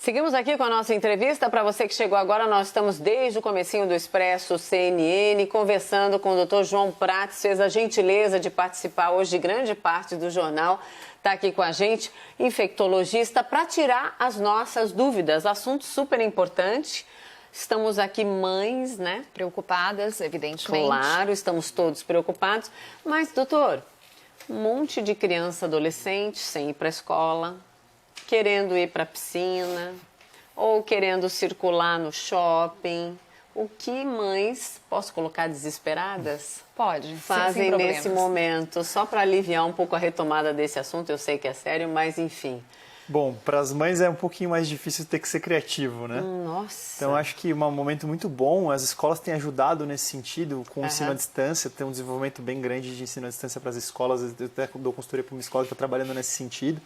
Seguimos aqui com a nossa entrevista. Para você que chegou agora, nós estamos desde o comecinho do Expresso CNN conversando com o Dr. João Prats, fez a gentileza de participar hoje de grande parte do jornal. Está aqui com a gente, infectologista, para tirar as nossas dúvidas. Assunto super importante. Estamos aqui mães, né? Preocupadas, evidentemente. Claro, estamos todos preocupados. Mas, doutor, um monte de criança, adolescente, sem ir para a escola, querendo ir para a piscina ou querendo circular no shopping. O que mães, posso colocar desesperadas? Pode, fazem sem nesse momento, só para aliviar um pouco a retomada desse assunto. Eu sei que é sério, mas enfim. Bom, para as mães é um pouquinho mais difícil ter que ser criativo, né? Nossa! Então, acho que um momento muito bom, as escolas têm ajudado nesse sentido, com o ensino à distância, tem um desenvolvimento bem grande de ensino à distância para as escolas, eu até dou consultoria para uma escola que está trabalhando nesse sentido.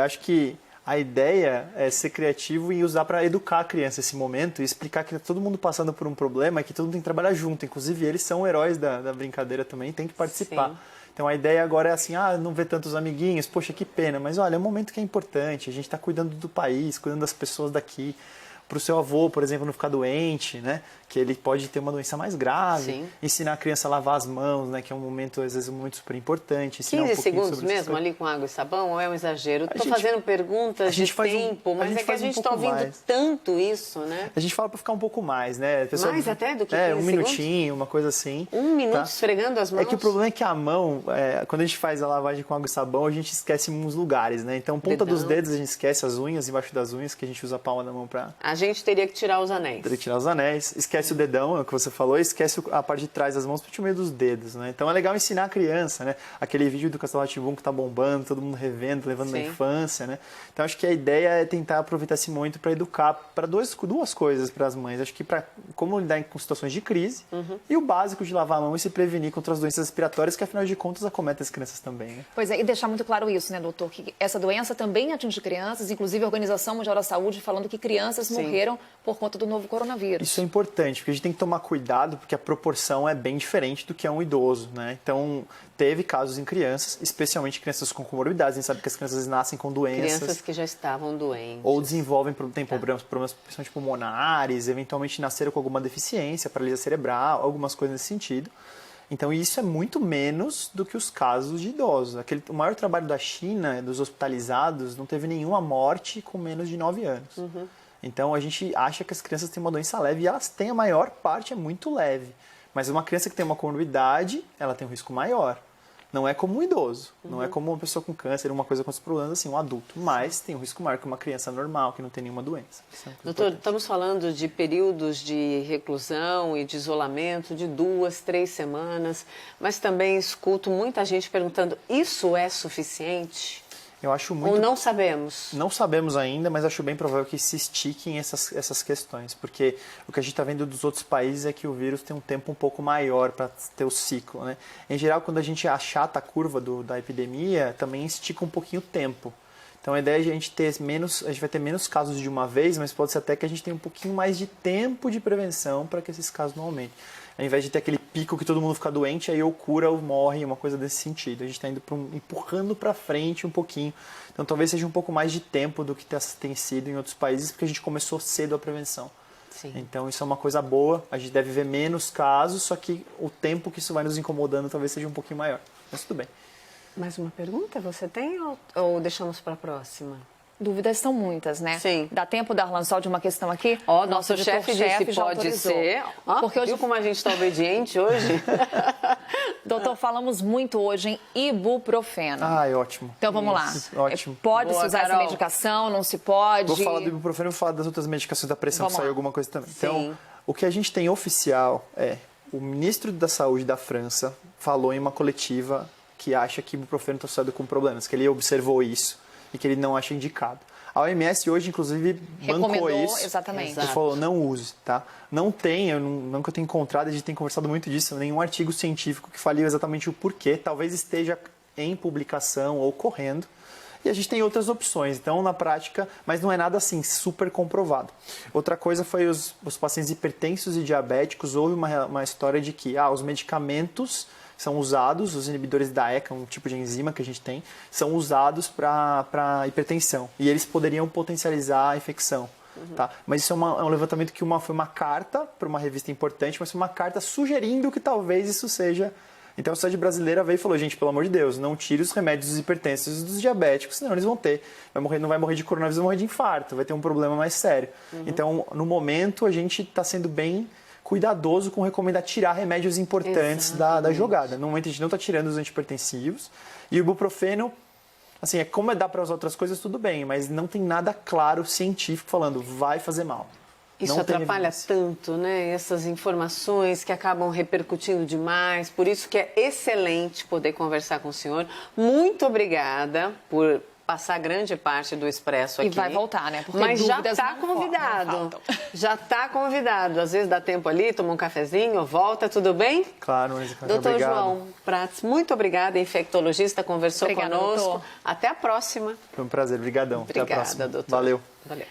Acho que a ideia é ser criativo e usar para educar a criança esse momento e explicar que está todo mundo passando por um problema e que todo mundo tem que trabalhar junto. Inclusive, eles são heróis da brincadeira também, tem que participar. Sim. Então, a ideia agora é assim, não ver tantos amiguinhos, poxa, que pena. Mas, olha, é um momento que é importante, a gente está cuidando do país, cuidando das pessoas daqui. Para o seu avô, por exemplo, não ficar doente, né? Que ele pode ter uma doença mais grave. Sim. Ensinar a criança a lavar as mãos, né? Que é um momento, às vezes, um momento super importante. 15 segundos mesmo ali com água e sabão, ou é um exagero? Estou fazendo perguntas de tempo, mas é que a gente está ouvindo tanto isso, né? A gente fala para ficar um pouco mais, né? Pessoal, mais até do que 15 um minutinho, uma coisa assim. Um minuto esfregando as mãos? É que o problema é que a mão, quando a gente faz a lavagem com água e sabão, a gente esquece uns lugares, né? Então, ponta dos dedos a gente esquece, as unhas, embaixo das unhas, que a gente usa a palma da mão para... A gente teria que tirar os anéis. Teria que tirar os anéis. Esquece o dedão, é o que você falou, esquece a parte de trás das mãos, principalmente o meio dos dedos, né? Então é legal ensinar a criança, né? Aquele vídeo do Castelo Rá-Tim-Bum que tá bombando, todo mundo revendo, levando na infância, né? Então acho que a ideia é tentar aproveitar esse momento para educar para duas coisas para as mães. Acho que para como lidar com situações de crise e o básico de lavar a mão e se prevenir contra as doenças respiratórias que afinal de contas acometem as crianças também, né? Pois é, e deixar muito claro isso, né, doutor? Que essa doença também atinge crianças, inclusive a Organização Mundial da Saúde falando que crianças morreram por conta do novo coronavírus. Isso é importante, porque a gente tem que tomar cuidado, porque a proporção é bem diferente do que é um idoso, né? Então, teve casos em crianças, especialmente crianças com comorbidades. A gente sabe que as crianças nascem com doenças. Crianças que já estavam doentes. Ou desenvolvem, tem problemas principalmente pulmonares, eventualmente nasceram com alguma deficiência, paralisia cerebral, algumas coisas nesse sentido. Então, isso é muito menos do que os casos de idosos. O maior trabalho da China, dos hospitalizados, não teve nenhuma morte com menos de 9 anos. Então, a gente acha que as crianças têm uma doença leve e elas têm, a maior parte é muito leve. Mas uma criança que tem uma comorbidade, ela tem um risco maior. Não é como um idoso, não é como uma pessoa com câncer, uma coisa com os problemas assim, um adulto. Mas tem um risco maior que uma criança normal, que não tem nenhuma doença. Doutor, estamos falando de períodos de reclusão e de isolamento de 2, 3 semanas, mas também escuto muita gente perguntando, isso é suficiente? Eu acho muito... Ou não sabemos? Não sabemos ainda, mas acho bem provável que se estiquem essas questões, porque o que a gente está vendo dos outros países é que o vírus tem um tempo um pouco maior para ter o ciclo, né? Em geral, quando a gente achata a curva da epidemia, também estica um pouquinho o tempo. Então a ideia é a gente vai ter menos casos de uma vez, mas pode ser até que a gente tenha um pouquinho mais de tempo de prevenção para que esses casos não aumentem. Ao invés de ter aquele pico que todo mundo fica doente, aí ou cura ou morre, uma coisa desse sentido. A gente está indo empurrando para frente um pouquinho. Então talvez seja um pouco mais de tempo do que tem sido em outros países, porque a gente começou cedo a prevenção. Sim. Então isso é uma coisa boa, a gente deve ver menos casos, só que o tempo que isso vai nos incomodando talvez seja um pouquinho maior. Mas tudo bem. Mais uma pergunta você tem ou deixamos para a próxima? Dúvidas são muitas, né? Sim. Dá tempo darmos só de uma questão aqui? Nosso chefe disse pode ser. Porque hoje, como a gente está obediente hoje? Doutor, falamos muito hoje em ibuprofeno. Ótimo. Então vamos lá. Ótimo. Pode-se usar essa medicação? Não se pode? Vou falar do ibuprofeno e vou falar das outras medicações da pressão, que saiu alguma coisa também. Sim. Então, o que a gente tem oficial é o ministro da Saúde da França falou em uma coletiva que acha que ibuprofeno está associado com problemas, que ele observou isso e que ele não acha indicado. A OMS hoje, inclusive, bancou isso. Exatamente. Ele falou, não use, tá? Não tem, não que eu tenho encontrado, a gente tem conversado muito disso, nenhum artigo científico que fale exatamente o porquê. Talvez esteja em publicação ou correndo. E a gente tem outras opções, então na prática, mas não é nada assim super comprovado. Outra coisa foi os pacientes hipertensos e diabéticos, houve uma história de que os medicamentos são usados, os inibidores da ECA, um tipo de enzima que a gente tem, são usados para hipertensão. E eles poderiam potencializar a infecção. Tá? Mas isso é um levantamento que foi uma carta para uma revista importante, mas foi uma carta sugerindo que talvez isso seja... Então a sociedade brasileira veio e falou, gente, pelo amor de Deus, não tire os remédios dos hipertensos e dos diabéticos, senão eles vão ter. Não vai morrer de coronavírus, vai morrer de infarto, vai ter um problema mais sério. Então, no momento, a gente está sendo bem cuidadoso com recomendar tirar remédios importantes da jogada. No momento, a gente não está tirando os antihipertensivos. E o ibuprofeno, assim, como dá para usar outras coisas, tudo bem, mas não tem nada claro, científico, falando vai fazer mal. Isso atrapalha tanto, né? Essas informações que acabam repercutindo demais. Por isso que é excelente poder conversar com o senhor. Muito obrigada por passar grande parte do Expresso aqui. E vai voltar, né? Porque mas já está convidado. Já está convidado. Às vezes dá tempo ali, toma um cafezinho, volta, tudo bem? Claro, mas Doutor João Prats, muito obrigada, infectologista, conversou conosco. Doutor. Até a próxima. Foi um prazer, brigadão. Obrigada, até a próxima. doutor. Valeu. Valeu.